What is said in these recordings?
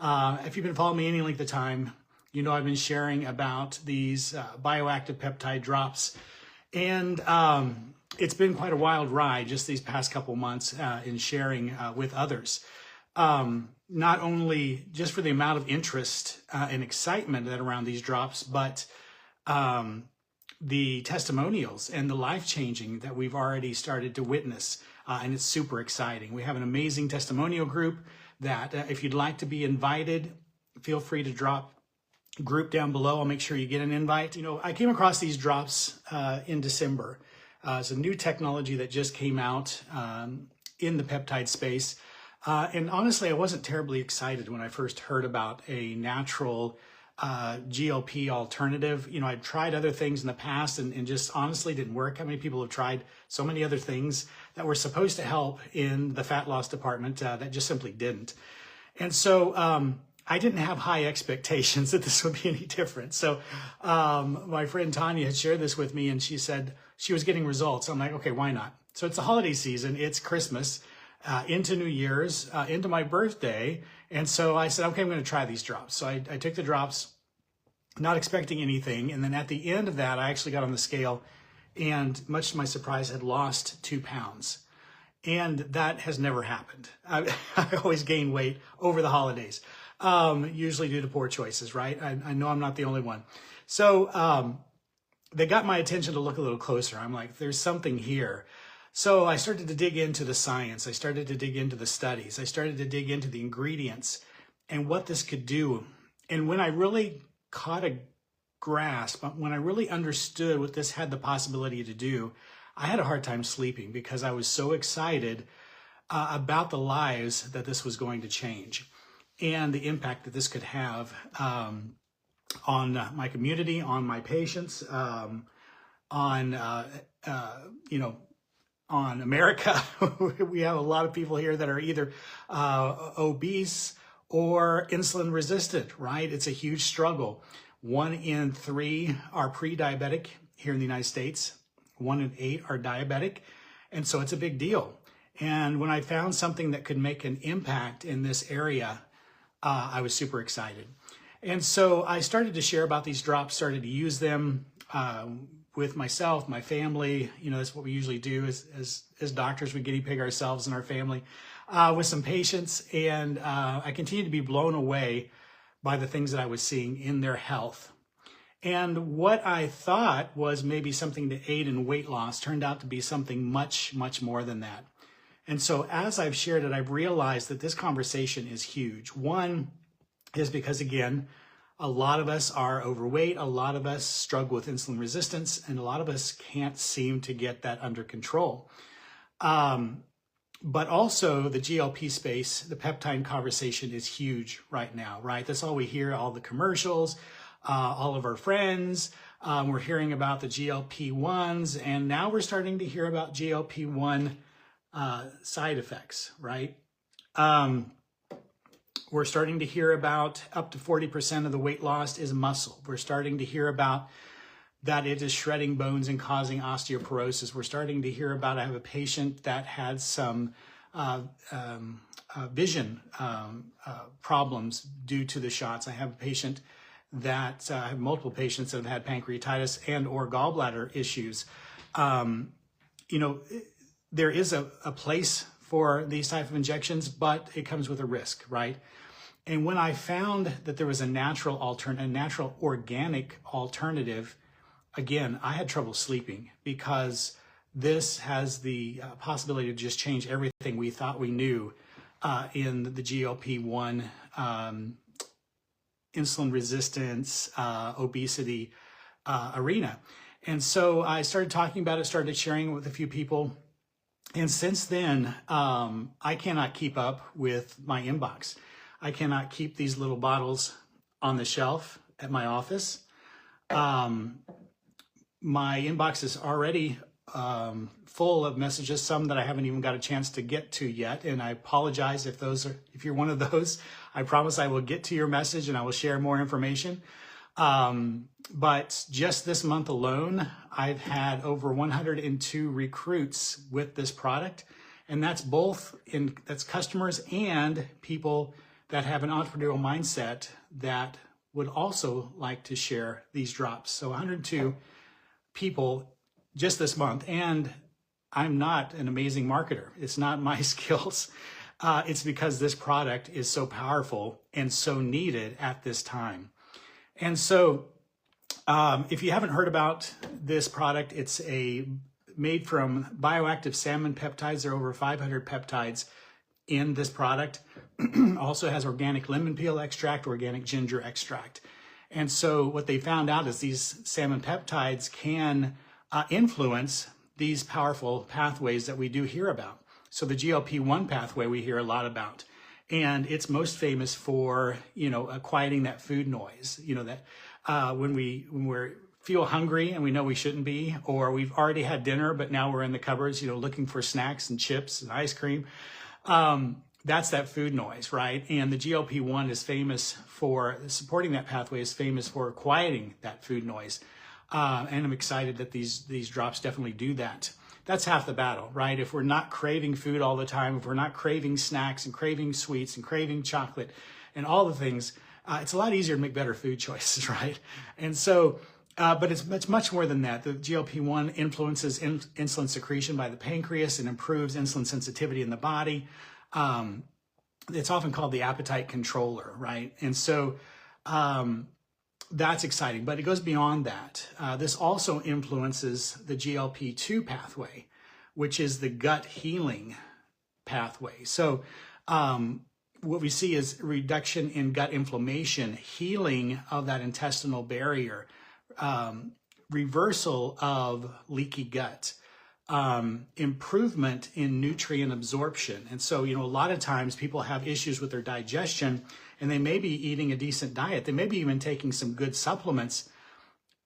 If you've been following me any length of time, you know I've been sharing about these bioactive peptide drops. And it's been quite a wild ride just these past couple months in sharing with others. Not only just for the amount of interest and excitement that around these drops, but the testimonials and the life-changing that we've already started to witness. And it's super exciting. We have an amazing testimonial group that if you'd like to be invited, feel free to drop group down below. I'll make sure you get an invite. You know, I came across these drops in December. It's a new technology that just came out in the peptide space. And honestly, I wasn't terribly excited when I first heard about a natural GLP alternative. You know, I'd tried other things in the past and just honestly didn't work. How many people have tried so many other things that were supposed to help in the fat loss department that just simply didn't? And so I didn't have high expectations that this would be any different. So my friend Tanya had shared this with me and she said she was getting results. I'm like, okay, why not? So it's the holiday season, it's Christmas, into New Year's, into my birthday. And so I said, okay, I'm going to try these drops. So I took the drops, not expecting anything. And then at the end of that, I actually got on the scale and much to my surprise had lost 2 pounds. And that has never happened. I always gain weight over the holidays, usually due to poor choices, right? I know I'm not the only one. So they got my attention to look a little closer. I'm like, there's something here. So I started to dig into the science. I started to dig into the studies. I started to dig into the ingredients and what this could do. And when I really caught a grasp, when I really understood what this had the possibility to do, I had a hard time sleeping because I was so excited about the lives that this was going to change and the impact that this could have on my community, on my patients, on America. We have a lot of people here that are either obese or insulin resistant, right? It's a huge struggle. 1 in 3 are pre-diabetic here in the United States. 1 in 8 are diabetic. And so it's a big deal. And when I found something that could make an impact in this area, I was super excited. And so I started to share about these drops, started to use them with myself, my family. You know, that's what we usually do as doctors. We guinea pig ourselves and our family with some patients. And I continue to be blown away by the things that I was seeing in their health. And what I thought was maybe something to aid in weight loss turned out to be something much, much more than that. And so as I've shared it, I've realized that this conversation is huge. One is because, again, a lot of us are overweight, a lot of us struggle with insulin resistance, and a lot of us can't seem to get that under control. But also the GLP space, the peptide conversation is huge right now, right? That's all we hear, all the commercials, all of our friends. We're hearing about the GLP-1s, and now we're starting to hear about GLP-1 side effects, right? We're starting to hear about up to 40% of the weight lost is muscle. We're starting to hear about that it is shredding bones and causing osteoporosis. We're starting to hear about, I have a patient that had some vision problems due to the shots. I have a patient that, I have multiple patients that have had pancreatitis and or gallbladder issues. You know, there is a place for these type of injections, but it comes with a risk, right? And when I found that there was a natural organic alternative, again, I had trouble sleeping because this has the possibility to just change everything we thought we knew in the GLP-1 insulin resistance, obesity arena. And so I started talking about it, started sharing it with a few people. And since then, I cannot keep up with my inbox. I cannot keep these little bottles on the shelf at my office. My inbox is already full of messages, some that I haven't even got a chance to get to yet. And I apologize if you're one of those. I promise I will get to your message and I will share more information. But just this month alone, I've had over 102 recruits with this product. And that's that's customers and people that have an entrepreneurial mindset that would also like to share these drops. So 102 people just this month, and I'm not an amazing marketer. It's not my skills. It's because this product is so powerful and so needed at this time. And so if you haven't heard about this product, it's made from bioactive salmon peptides. There are over 500 peptides in this product. Also has organic lemon peel extract, organic ginger extract. And so what they found out is these salmon peptides can influence these powerful pathways that we do hear about. So the GLP-1 pathway we hear a lot about, and it's most famous for, quieting that food noise, that when we feel hungry and we know we shouldn't be, or we've already had dinner, but now we're in the cupboards, looking for snacks and chips and ice cream. That's that food noise, right? And the GLP-1 is famous for supporting that pathway, is famous for quieting that food noise. And I'm excited that these drops definitely do that. That's half the battle, right? If we're not craving food all the time, if we're not craving snacks and craving sweets and craving chocolate and all the things, it's a lot easier to make better food choices, right? And so, but it's much more than that. The GLP-1 influences insulin secretion by the pancreas and improves insulin sensitivity in the body. It's often called the appetite controller, right? And so that's exciting, but it goes beyond that. This also influences the GLP-2 pathway, which is the gut healing pathway. So what we see is reduction in gut inflammation, healing of that intestinal barrier, reversal of leaky gut, improvement in nutrient absorption. And so, a lot of times people have issues with their digestion, and they may be eating a decent diet. They may be even taking some good supplements,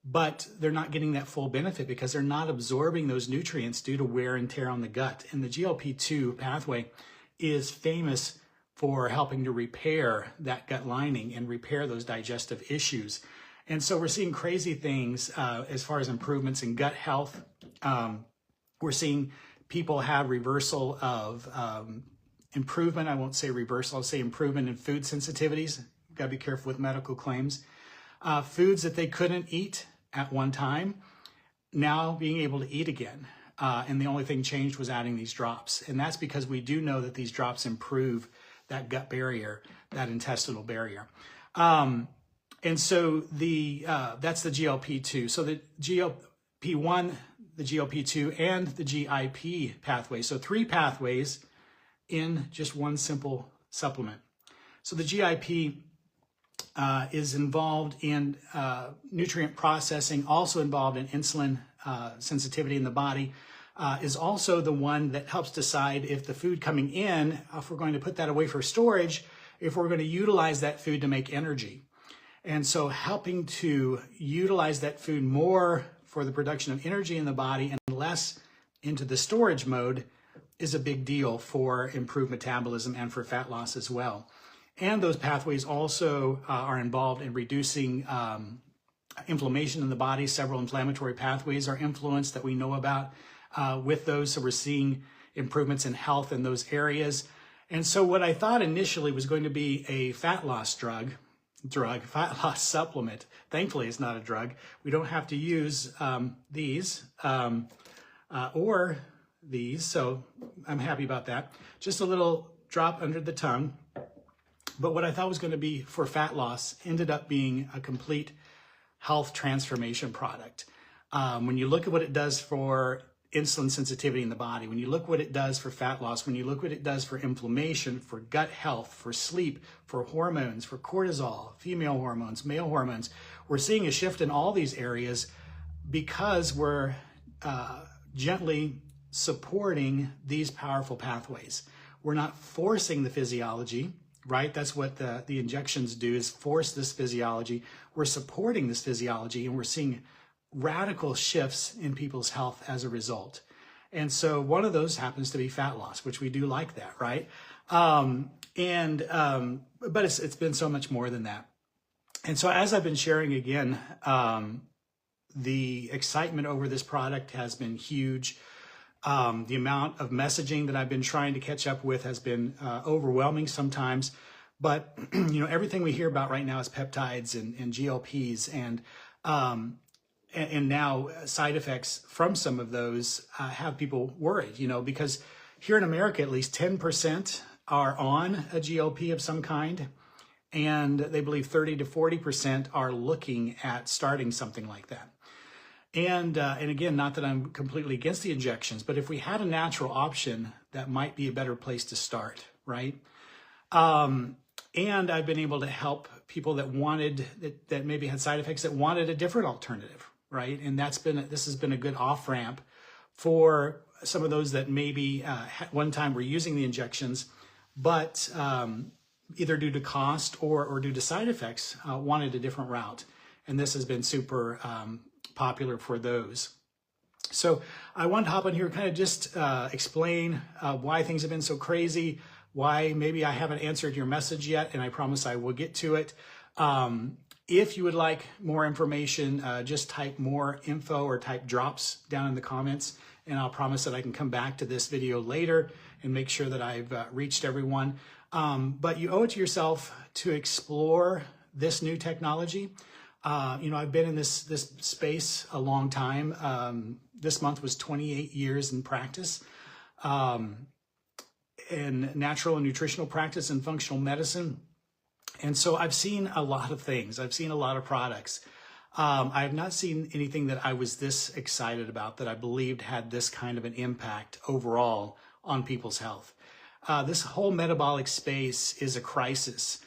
but they're not getting that full benefit because they're not absorbing those nutrients due to wear and tear on the gut. And the GLP-2 pathway is famous for helping to repair that gut lining and repair those digestive issues. And so we're seeing crazy things as far as improvements in gut health. We're seeing people have reversal of improvement. I won't say reversal, I'll say improvement in food sensitivities. You've got to be careful with medical claims. Foods that they couldn't eat at one time, now being able to eat again. And the only thing changed was adding these drops. And that's because we do know that these drops improve that gut barrier, that intestinal barrier. And so that's the GLP-2. So the GLP-1, the GLP-2, and the GIP pathway. So 3 pathways in just one simple supplement. So the GIP is involved in nutrient processing, also involved in insulin sensitivity in the body, is also the one that helps decide if the food coming in, if we're going to put that away for storage, if we're going to utilize that food to make energy. And so helping to utilize that food more for the production of energy in the body and less into the storage mode is a big deal for improved metabolism and for fat loss as well. And those pathways also are involved in reducing inflammation in the body. Several inflammatory pathways are influenced that we know about with those. So we're seeing improvements in health in those areas. And so what I thought initially was going to be a fat loss fat loss supplement. Thankfully, it's not a drug. We don't have to use these or these, so I'm happy about that. Just a little drop under the tongue. But what I thought was going to be for fat loss ended up being a complete health transformation product. When you look at what it does for insulin sensitivity in the body, when you look what it does for fat loss, when you look what it does for inflammation, for gut health, for sleep, for hormones, for cortisol, female hormones, male hormones, we're seeing a shift in all these areas because we're gently supporting these powerful pathways. We're not forcing the physiology, right? That's what the injections do, is force this physiology. We're supporting this physiology, and we're seeing radical shifts in people's health as a result. And so one of those happens to be fat loss, which we do like that, right? But it's been so much more than that. And so as I've been sharing again, the excitement over this product has been huge. The amount of messaging that I've been trying to catch up with has been overwhelming sometimes, But everything we hear about right now is peptides and GLPs and now side effects from some of those have people worried, because here in America, at least 10% are on a GLP of some kind, and they believe 30 to 40% are looking at starting something like that. And again, not that I'm completely against the injections, but if we had a natural option, that might be a better place to start, right? And I've been able to help people that maybe had side effects that wanted a different alternative, right? And this has been a good off-ramp for some of those that maybe at one time were using the injections, but either due to cost or due to side effects, wanted a different route. And this has been super popular for those. So I wanted to hop on here and kind of just explain why things have been so crazy, why maybe I haven't answered your message yet, and I promise I will get to it. If you would like more information, just type more info or type drops down in the comments, and I'll promise that I can come back to this video later and make sure that I've reached everyone. But you owe it to yourself to explore this new technology. I've been in this space a long time. This month was 28 years in practice, in natural and nutritional practice and functional medicine. And so I've seen a lot of things. I've seen a lot of products. I have not seen anything that I was this excited about, that I believed had this kind of an impact overall on people's health. This whole metabolic space is a crisis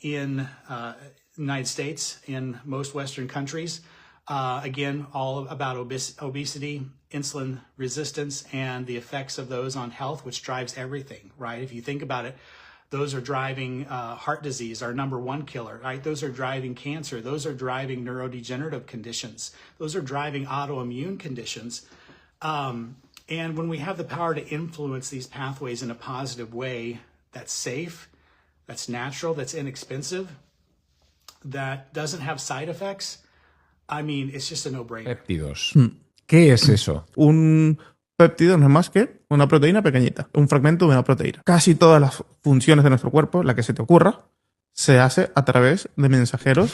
in the United States, in most Western countries. Again, all about obesity, insulin resistance, and the effects of those on health, which drives everything, right? If you think about it, those are driving heart disease, our #1 killer, right? Those are driving cancer. Those are driving neurodegenerative conditions. Those are driving autoimmune conditions. And when we have the power to influence these pathways in a positive way, that's safe, that's natural, that's inexpensive, that doesn't have side effects, I mean, it's just a no-brainer. Péptidos. ¿Qué es eso? Un péptido no es más que una proteína pequeñita, un fragmento de una proteína. Casi todas las funciones de nuestro cuerpo, la que se te ocurra, se hace a través de mensajeros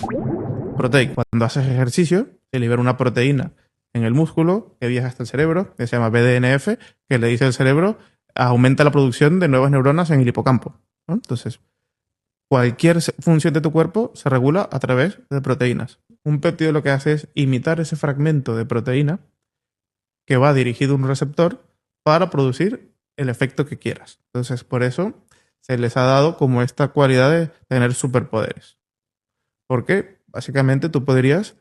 proteicos. Cuando haces ejercicio, se libera una proteína en el músculo que viaja hasta el cerebro, que se llama BDNF, que le dice al cerebro, aumenta la producción de nuevas neuronas en el hipocampo, ¿no? Entonces, cualquier función de tu cuerpo se regula a través de proteínas. Un péptido lo que hace es imitar ese fragmento de proteína que va dirigido a un receptor para producir el efecto que quieras. Entonces, por eso se les ha dado como esta cualidad de tener superpoderes. Porque básicamente tú podrías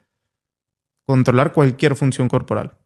controlar cualquier función corporal.